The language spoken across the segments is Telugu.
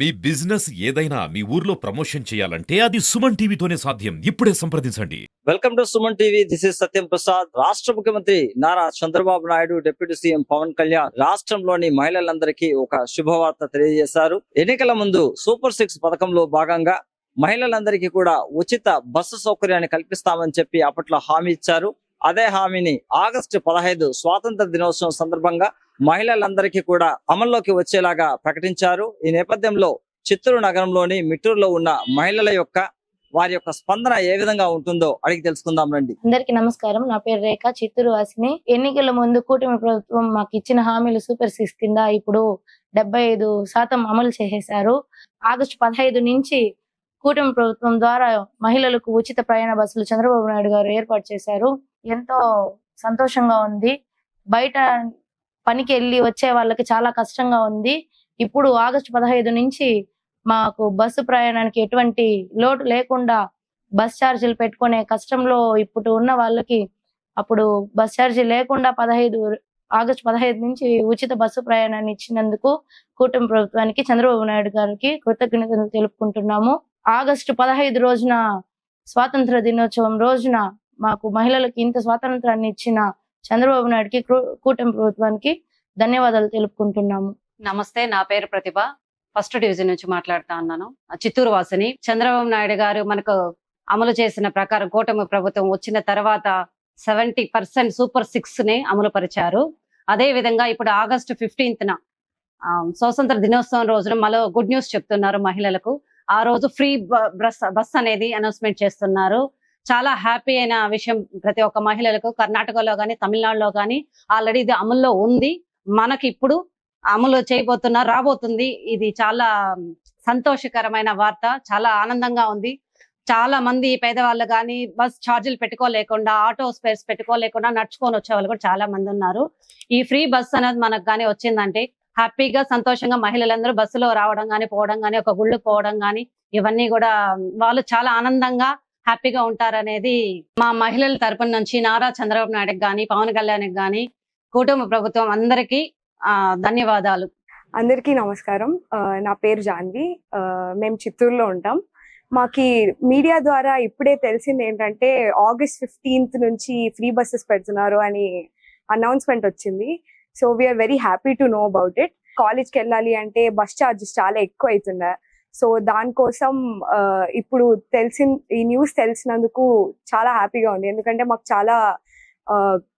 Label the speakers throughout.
Speaker 1: మీ బిజినెస్ ఏదైనా మీ ఊర్లో ప్రమోషన్ చేయాలంటే అది సుమన్ టీవీతోనే సాధ్యం. ఇప్పుడే సంప్రదించండి.
Speaker 2: Welcome to Suman TV. This is Satyam Prasad. రాష్ట్ర ముఖ్యమంత్రి నారా చంద్రబాబు నాయుడు, డిప్యూటీ సీఎం పవన్ కళ్యాణ్ రాష్ట్రంలోని మహిళలందరికీ ఒక శుభవార్త తెలియజేశారు. ఎన్నికల ముందు సూపర్ 6 పథకంలో భాగంగా మహిళలందరికీ కూడా ఉచిత బస్సు సౌకర్యాన్ని కల్పిస్తామని చెప్పి అప్పట్లో హామీ ఇచ్చారు. అదే హామీని ఆగస్టు 15 స్వాతంత్ర దినోత్సవం సందర్భంగా మహిళలందరికీ కూడా అమల్లోకి వచ్చేలాగా ప్రకటించారు. ఈ నేపథ్యంలో చిత్తూరు నగరంలోని మిట్టూరులో ఉన్న మహిళల యొక్క వారి యొక్క స్పందన ఏ విధంగా ఉంటుందో అడిగి తెలుసుకుందాం రండి.
Speaker 3: అందరికి నమస్కారం. నా పేరు రేఖ, చిత్తూరు వాసిని. ఎన్నికల ముందు కూటమి ప్రభుత్వం మాకు ఇచ్చిన హామీలు సూపర్ 6 కింద ఇప్పుడు 75% అమలు చేసేశారు. ఆగస్టు 15 నుంచి కూటమి ప్రభుత్వం ద్వారా మహిళలకు ఉచిత ప్రయాణ బస్సులు చంద్రబాబు నాయుడు గారు ఏర్పాటు చేశారు. ఎంతో సంతోషంగా ఉంది. బయట పనికి వెళ్ళి వచ్చే వాళ్ళకి చాలా కష్టంగా ఉంది. ఇప్పుడు ఆగస్టు 15 నుంచి మాకు బస్సు ప్రయాణానికి ఎటువంటి లోటు లేకుండా బస్ ఛార్జీలు పెట్టుకునే కష్టంలో ఇప్పుడు ఉన్న వాళ్ళకి అప్పుడు బస్ ఛార్జీ లేకుండా ఆగస్టు 15 నుంచి ఉచిత బస్సు ప్రయాణాన్ని ఇచ్చినందుకు కూటమి ప్రభుత్వానికి, చంద్రబాబు నాయుడు గారికి కృతజ్ఞతలు తెలుపుకుంటున్నాము. ఆగస్టు 15 రోజున స్వాతంత్ర దినోత్సవం రోజున మాకు మహిళలకు ఇంత స్వాతంత్రాన్ని ఇచ్చిన చంద్రబాబు నాయుడుకి, కూటమి ప్రభుత్వానికి ధన్యవాదాలు తెలుపుకుంటున్నాము.
Speaker 4: నమస్తే, నా పేరు ప్రతిభ. ఫస్ట్ డివిజన్ నుంచి మాట్లాడుతా ఉన్నాను. చిత్తూరు వాసిని. చంద్రబాబు నాయుడు గారు మనకు అమలు చేసిన ప్రకారం కూటమి ప్రభుత్వం వచ్చిన తర్వాత 70% సూపర్ 6 ని అమలు పరిచారు. అదే విధంగా ఇప్పుడు ఆగస్టు 15న స్వాతంత్ర దినోత్సవం రోజున మరో గుడ్ న్యూస్ చెప్తున్నారు మహిళలకు. ఆ రోజు ఫ్రీ బస్ అనేది అనౌన్స్మెంట్ చేస్తున్నారు. చాలా హ్యాపీ అయిన విషయం ప్రతి ఒక్క మహిళలకు. కర్ణాటకలో గానీ, తమిళనాడులో గానీ ఆల్రెడీ ఇది అమల్లో ఉంది. మనకి ఇప్పుడు అమలు చేయబోతున్నారు, రాబోతుంది. ఇది చాలా సంతోషకరమైన వార్త. చాలా ఆనందంగా ఉంది. చాలా మంది పేదవాళ్ళు కానీ బస్ ఛార్జీలు పెట్టుకోలేకుండా, ఆటో స్పేర్స్ పెట్టుకోలేకుండా నడుచుకొని వచ్చే వాళ్ళు కూడా చాలా మంది ఉన్నారు. ఈ ఫ్రీ బస్ అనేది మనకు కానీ వచ్చిందంటే హ్యాపీగా, సంతోషంగా మహిళలందరూ బస్సులో రావడం కానీ, పోవడం కానీ, ఒక గుళ్ళు పోవడం కానీ, ఇవన్నీ కూడా వాళ్ళు చాలా ఆనందంగా హ్యాపీగా ఉంటారనేది మా మహిళల తరపున నుంచి నారా చంద్రబాబు నాయుడుకి కానీ, పవన్ కళ్యాణ్కి కానీ, కుటుంబ ప్రభుత్వం అందరికీ ధన్యవాదాలు.
Speaker 5: అందరికీ నమస్కారం. నా పేరు జాన్వి. మేము చిత్తూరులో ఉంటాం. మాకి మీడియా ద్వారా ఇప్పుడే తెలిసింది ఏంటంటే ఆగస్ట్ 15th నుంచి ఫ్రీ బస్సెస్ పెడుతున్నారు అని అనౌన్స్మెంట్ వచ్చింది. So we are very happy to know about it. కాలేజ్కి వెళ్ళాలి అంటే బస్ ఛార్జెస్ చాలా ఎక్కువ అవుతుండే. సో దానికోసం ఇప్పుడు ఈ న్యూస్ తెలిసినందుకు చాలా హ్యాపీగా ఉంది. ఎందుకంటే మాకు చాలా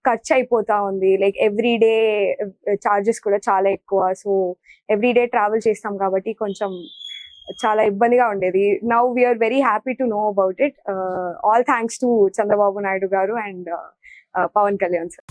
Speaker 5: ఖర్చు అయిపోతా ఉంది. లైక్ ఎవ్రీడే చార్జెస్ కూడా చాలా ఎక్కువ. సో ఎవ్రీడే ట్రావెల్ చేస్తాం కాబట్టి కొంచెం చాలా ఇబ్బందిగా ఉండేది. Now we are very happy to know about it. All thanks to Chandrababu Naidu garu and Pawan Kalyan sir.